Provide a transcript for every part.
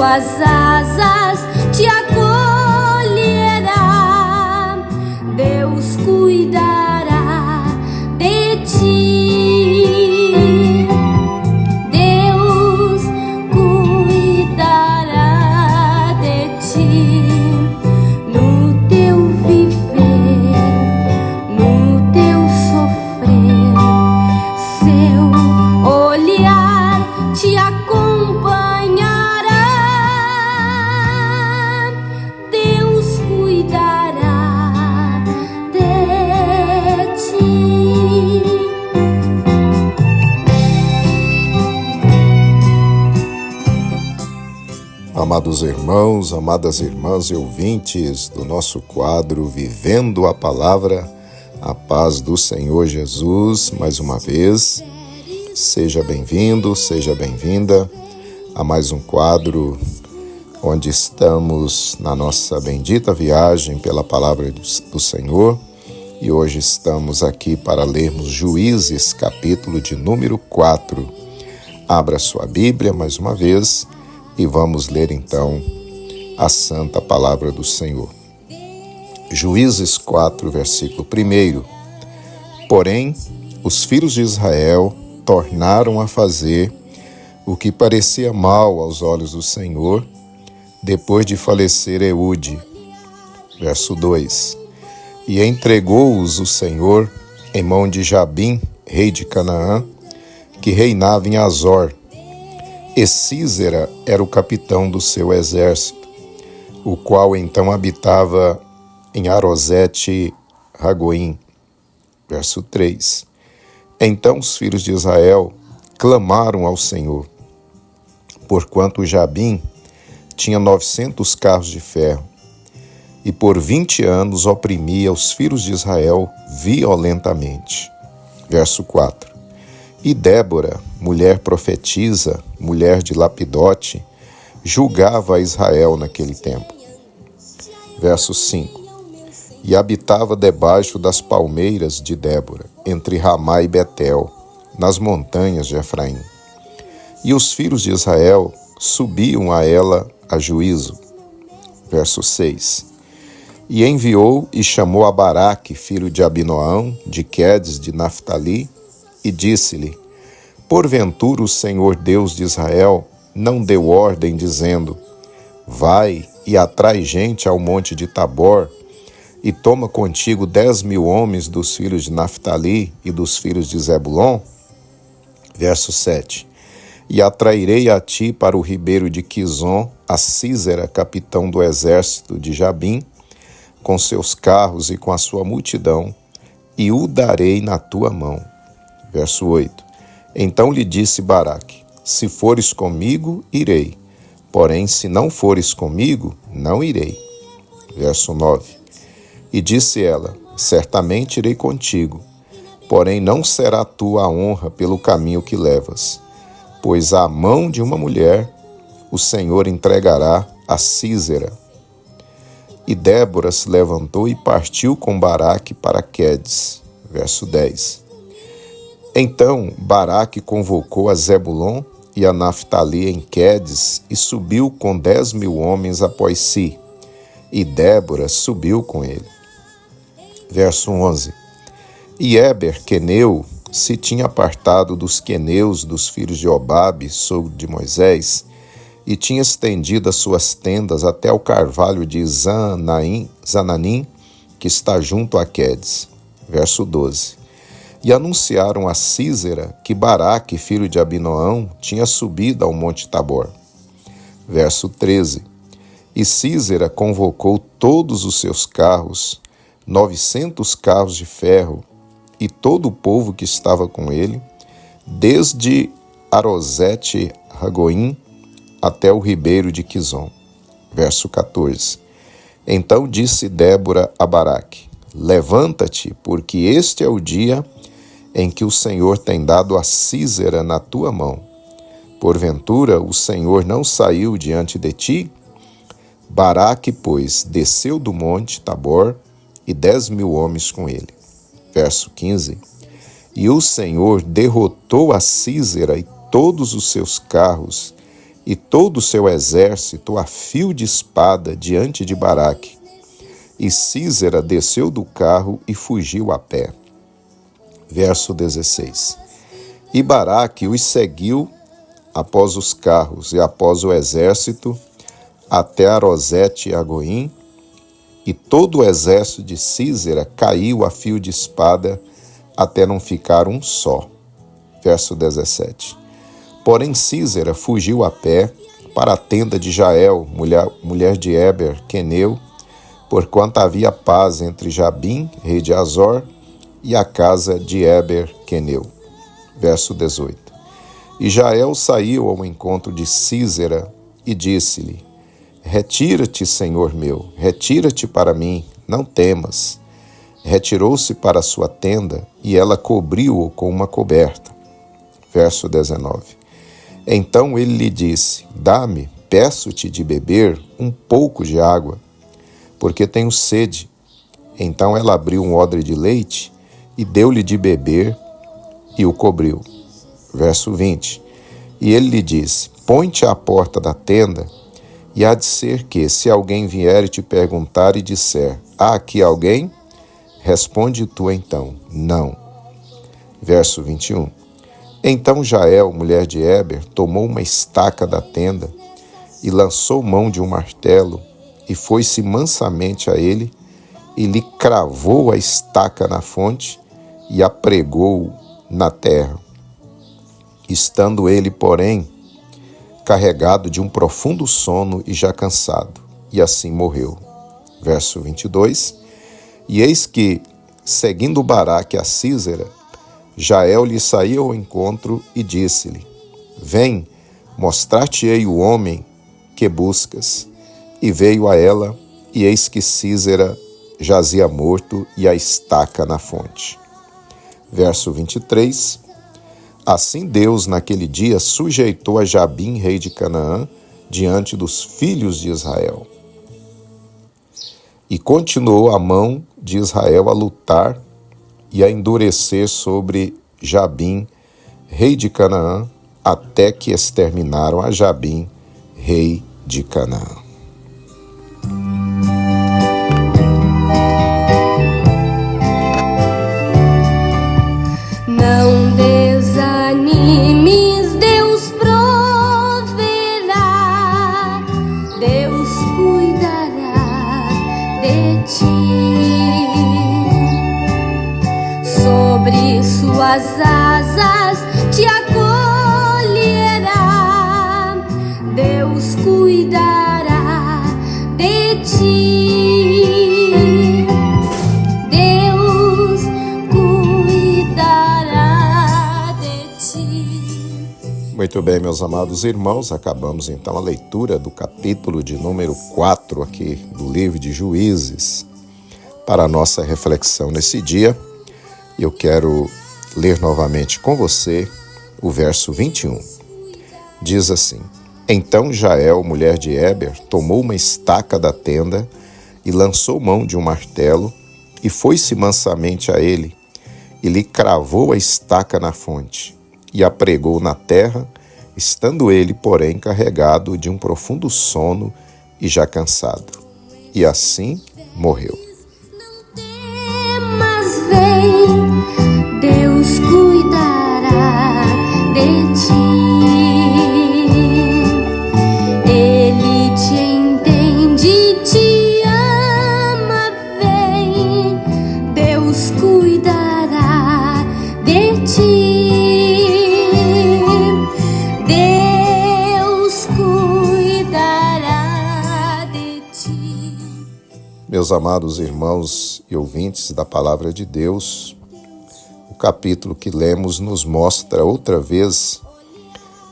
suas asas te acolherá, Deus cuidará de ti, Deus cuidará de ti, no teu viver, no teu sofrer, seu olhar te acompanhará, Deus cuidará de ti. Amados irmãos, amadas irmãs e ouvintes do nosso quadro Vivendo a Palavra, a paz do Senhor Jesus, mais uma vez, seja bem-vindo, seja bem-vinda a mais um quadro onde estamos na nossa bendita viagem pela Palavra do Senhor e hoje estamos aqui para lermos Juízes, capítulo de número 4. Abra sua Bíblia mais uma vez e vamos ler então a Santa Palavra do Senhor. Juízes 4, versículo 1. Porém, os filhos de Israel tornaram a fazer o que parecia mal aos olhos do Senhor, depois de falecer Eude. Verso 2. E entregou-os o Senhor em mão de Jabim, rei de Canaã, que reinava em Azor. E Sísera era o capitão do seu exército, o qual então habitava em Arosete-Ragoim. Verso 3. Então os filhos de Israel clamaram ao Senhor, porquanto Jabim tinha 900 carros de ferro, e por 20 anos oprimia os filhos de Israel violentamente. Verso 4. E Débora, mulher profetisa, mulher de Lapidote, julgava a Israel naquele tempo. Verso 5. E habitava debaixo das palmeiras de Débora, entre Ramá e Betel, nas montanhas de Efraim. E os filhos de Israel subiam a ela a juízo. Verso 6. E enviou e chamou a Baraque, filho de Abinoão, de Quedes, de Naftali, e disse-lhe: Porventura o Senhor Deus de Israel não deu ordem, dizendo: Vai e atrai gente ao monte de Tabor, e toma contigo 10.000 homens dos filhos de Naftali e dos filhos de Zebulon? Verso 7. E atrairei a ti para o ribeiro de Quizon a Sísera, capitão do exército de Jabim, com seus carros e com a sua multidão, e o darei na tua mão. Verso 8. Então lhe disse Baraque: Se fores comigo, irei. Porém, se não fores comigo, não irei. Verso 9. E disse ela: Certamente irei contigo, porém não será tua a honra pelo caminho que levas, pois à mão de uma mulher o Senhor entregará a Sísera. E Débora se levantou e partiu com Baraque para Quedes. Verso 10. Então Baraque convocou a Zebulon e a Naftali em Quedes e subiu com 10.000 homens após si, e Débora subiu com ele. Verso 11. E Éber, queneu, se tinha apartado dos queneus dos filhos de Obabe, sogro de Moisés, e tinha estendido as suas tendas até o carvalho de Zananim, que está junto a Quedes. Verso 12. E anunciaram a Sísera que Baraque, filho de Abinoão, tinha subido ao monte Tabor. Verso 13. E Sísera convocou todos os seus carros, 900 carros de ferro, e todo o povo que estava com ele, desde Arosete-Ragoim até o ribeiro de Quizon. Verso 14. Então disse Débora a Baraque: Levanta-te, porque este é o dia em que o Senhor tem dado a Sísera na tua mão. Porventura o Senhor não saiu diante de ti? Baraque, pois, desceu do monte Tabor, e 10.000 homens com ele. Verso 15. E o Senhor derrotou a Sísera e todos os seus carros, e todo o seu exército a fio de espada diante de Baraque. E Sísera desceu do carro e fugiu a pé. Verso 16. E Baraque os seguiu após os carros e após o exército até Arosete e Agoim, e todo o exército de Sísera caiu a fio de espada até não ficar um só. Verso 17. Porém Sísera fugiu a pé para a tenda de Jael, mulher de Heber, queneu, porquanto havia paz entre Jabim, rei de Azor, e a casa de Heber, queneu. Verso 18. E Jael saiu ao encontro de Sísera e disse-lhe: Retira-te, Senhor meu, retira-te para mim, não temas. Retirou-se para a sua tenda, e ela cobriu-o com uma coberta. Verso 19. Então ele lhe disse: Dá-me, peço-te de beber um pouco de água, porque tenho sede. Então ela abriu um odre de leite e deu-lhe de beber e o cobriu. Verso 20. E ele lhe disse: Põe-te à porta da tenda, e há de ser que, se alguém vier e te perguntar e disser: Há aqui alguém? Responde tu então: Não. Verso 21. Então Jael, mulher de Heber, tomou uma estaca da tenda e lançou mão de um martelo e foi-se mansamente a ele e lhe cravou a estaca na fonte e a pregou na terra. Estando ele, porém, carregado de um profundo sono e já cansado, e assim morreu. Verso 22. E eis que, seguindo Baraque a Sísera, Jael lhe saiu ao encontro e disse-lhe: Vem, mostrar-te-ei o homem que buscas. E veio a ela, e eis que Sísera jazia morto e a estaca na fonte. Verso 23. Assim Deus, naquele dia, sujeitou a Jabim, rei de Canaã, diante dos filhos de Israel. E continuou a mão de Israel a lutar e a endurecer sobre Jabim, rei de Canaã, até que exterminaram a Jabim, rei de Canaã. Não desanimes, Deus proverá, Deus cuidará de ti. Sobre suas asas te acolherá, Deus cuidará de ti. Muito bem, meus amados irmãos, acabamos então a leitura do capítulo de número 4 aqui do livro de Juízes. Para a nossa reflexão nesse dia, eu quero ler novamente com você o verso 21. Diz assim: Então Jael, mulher de Heber, tomou uma estaca da tenda e lançou mão de um martelo e foi-se mansamente a ele e lhe cravou a estaca na fonte e a pregou na terra, estando ele, porém, carregado de um profundo sono e já cansado. E assim morreu. Mas vem, Deus cuidará de ti. Ele te entende, te ama, vem, Deus cuidará de ti. Meus amados irmãos e ouvintes da Palavra de Deus, o capítulo que lemos nos mostra outra vez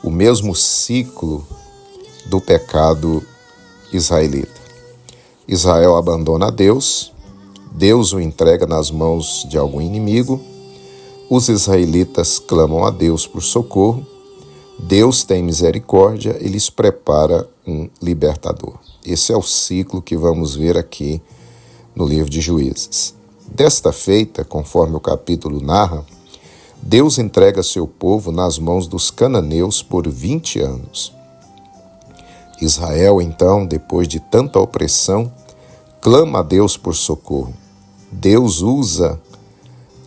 o mesmo ciclo do pecado israelita. Israel abandona Deus, Deus o entrega nas mãos de algum inimigo, os israelitas clamam a Deus por socorro, Deus tem misericórdia e lhes prepara um libertador. Esse é o ciclo que vamos ver aqui no livro de Juízes. Desta feita, conforme o capítulo narra, Deus entrega seu povo nas mãos dos cananeus por 20 anos. Israel, então, depois de tanta opressão, clama a Deus por socorro. Deus usa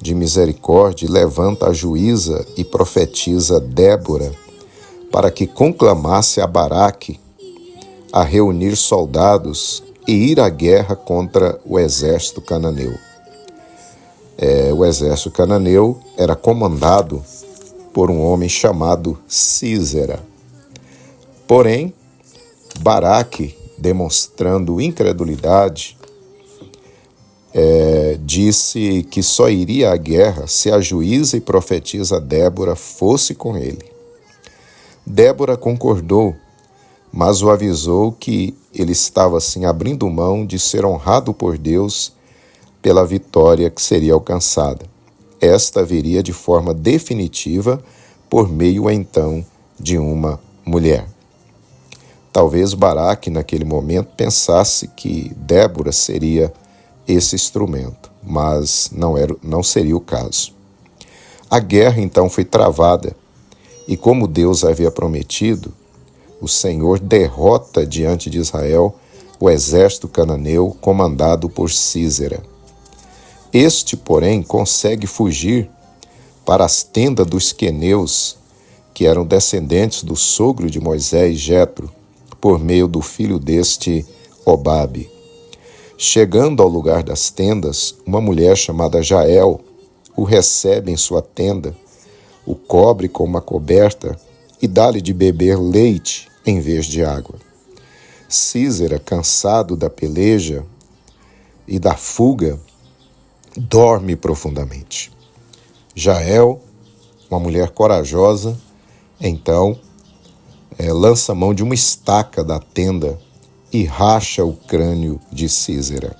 de misericórdia e levanta a juíza e profetiza Débora para que conclamasse a Baraque a reunir soldados e ir à guerra contra o exército cananeu. O exército cananeu era comandado por um homem chamado Sísera. Porém, Baraque, demonstrando incredulidade, disse que só iria à guerra se a juíza e profetisa Débora fosse com ele. Débora concordou, mas o avisou que ele estava assim abrindo mão de ser honrado por Deus pela vitória que seria alcançada. Esta viria de forma definitiva por meio, então, de uma mulher. Talvez Baraque, naquele momento, pensasse que Débora seria esse instrumento, mas não seria o caso. A guerra, então, foi travada, e como Deus havia prometido, o Senhor derrota diante de Israel o exército cananeu comandado por Sísera. Este, porém, consegue fugir para as tendas dos queneus, que eram descendentes do sogro de Moisés, Jetro, por meio do filho deste, Obabe. Chegando ao lugar das tendas, uma mulher chamada Jael o recebe em sua tenda, o cobre com uma coberta e dá-lhe de beber leite em vez de água. Sísera, cansado da peleja e da fuga, dorme profundamente. Jael, uma mulher corajosa, então lança mão de uma estaca da tenda e racha o crânio de Sísera.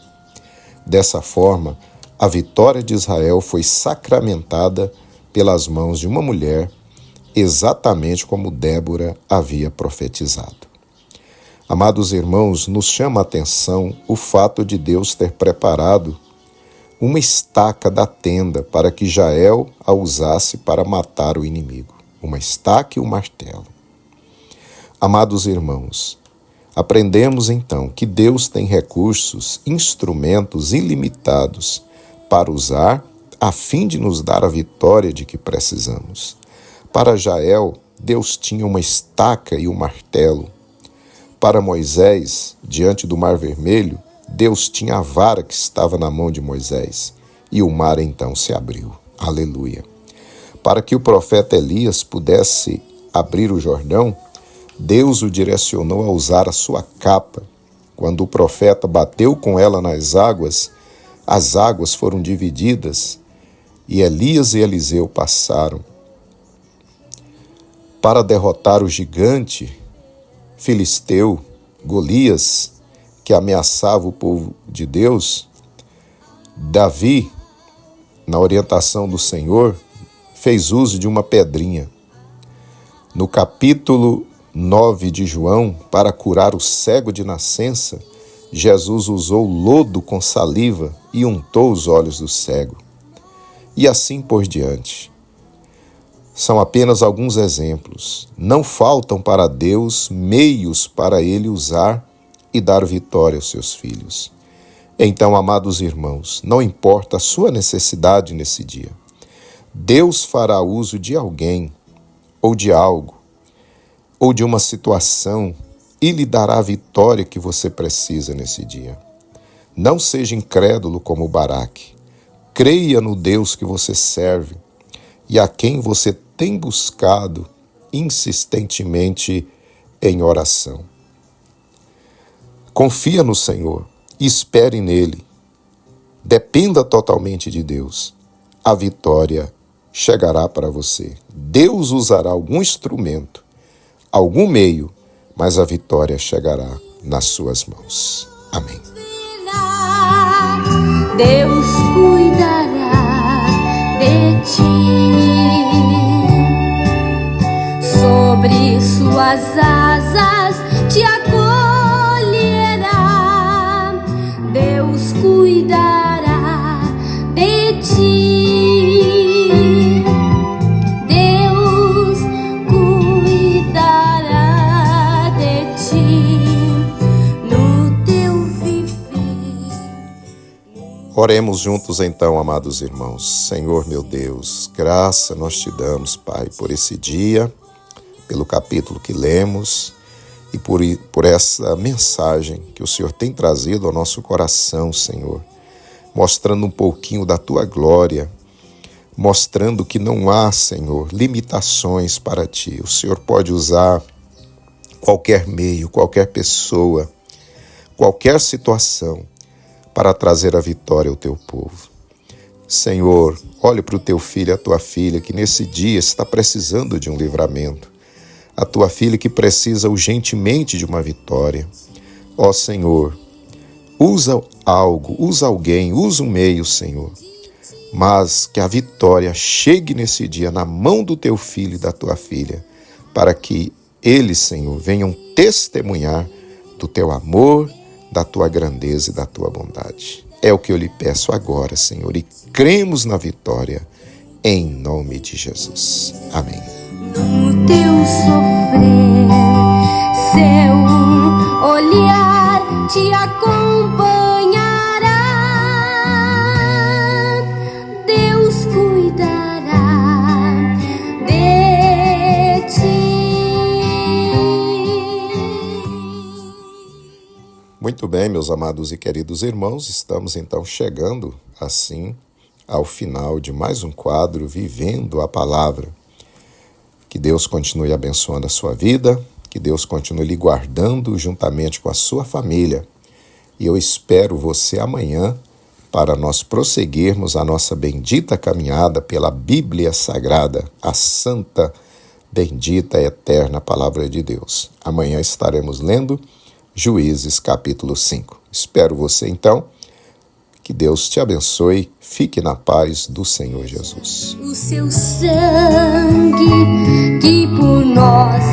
Dessa forma, a vitória de Israel foi sacramentada pelas mãos de uma mulher, exatamente como Débora havia profetizado. Amados irmãos, nos chama a atenção o fato de Deus ter preparado uma estaca da tenda para que Jael a usasse para matar o inimigo. Uma estaca e um martelo. Amados irmãos, aprendemos então que Deus tem recursos, instrumentos ilimitados para usar a fim de nos dar a vitória de que precisamos. Para Jael, Deus tinha uma estaca e um martelo. Para Moisés, diante do Mar Vermelho, Deus tinha a vara que estava na mão de Moisés, e o mar então se abriu. Aleluia! Para que o profeta Elias pudesse abrir o Jordão, Deus o direcionou a usar a sua capa. Quando o profeta bateu com ela nas águas, as águas foram divididas e Elias e Eliseu passaram. Para derrotar o gigante filisteu, Golias, que ameaçava o povo de Deus, Davi, na orientação do Senhor, fez uso de uma pedrinha. No capítulo 9 de João, para curar o cego de nascença, Jesus usou lodo com saliva e untou os olhos do cego. E assim por diante. São apenas alguns exemplos. Não faltam para Deus meios para Ele usar e dar vitória aos seus filhos. Então, amados irmãos, não importa a sua necessidade nesse dia, Deus fará uso de alguém, ou de algo, ou de uma situação, e lhe dará a vitória que você precisa nesse dia. Não seja incrédulo como Baraque. Creia no Deus que você serve e a quem você tem buscado insistentemente em oração. Confia no Senhor e espere nele. Dependa totalmente de Deus. A vitória chegará para você. Deus usará algum instrumento, algum meio, mas a vitória chegará nas suas mãos. Amém. Deus cuidará de ti. Sobre suas asas te acolherá. Deus cuidará de ti. Deus cuidará de ti. Oremos juntos então, amados irmãos. Senhor meu Deus, graça nós te damos, Pai, por esse dia, pelo capítulo que lemos e por essa mensagem que o Senhor tem trazido ao nosso coração, Senhor, mostrando um pouquinho da tua glória, mostrando que não há, Senhor, limitações para ti. O Senhor pode usar qualquer meio, qualquer pessoa, qualquer situação para trazer a vitória ao teu povo. Senhor, olhe para o teu filho e a tua filha que nesse dia está precisando de um livramento. A tua filha que precisa urgentemente de uma vitória. Ó Senhor, usa algo, usa alguém, usa um meio, Senhor. Mas que a vitória chegue nesse dia na mão do teu filho e da tua filha, para que eles, Senhor, venham testemunhar do teu amor, da tua grandeza e da tua bondade. É o que eu lhe peço agora, Senhor, e cremos na vitória, em nome de Jesus. Amém. No teu sofrer, seu olhar te acompanhará. Deus cuidará de ti. Muito bem, meus amados e queridos irmãos, estamos então chegando, assim, ao final de mais um quadro, Vivendo a Palavra. Que Deus continue abençoando a sua vida, que Deus continue lhe guardando juntamente com a sua família. E eu espero você amanhã para nós prosseguirmos a nossa bendita caminhada pela Bíblia Sagrada, a santa, bendita, eterna Palavra de Deus. Amanhã estaremos lendo Juízes capítulo 5. Espero você então. Que Deus te abençoe. Fique na paz do Senhor Jesus. O seu sangue que por nós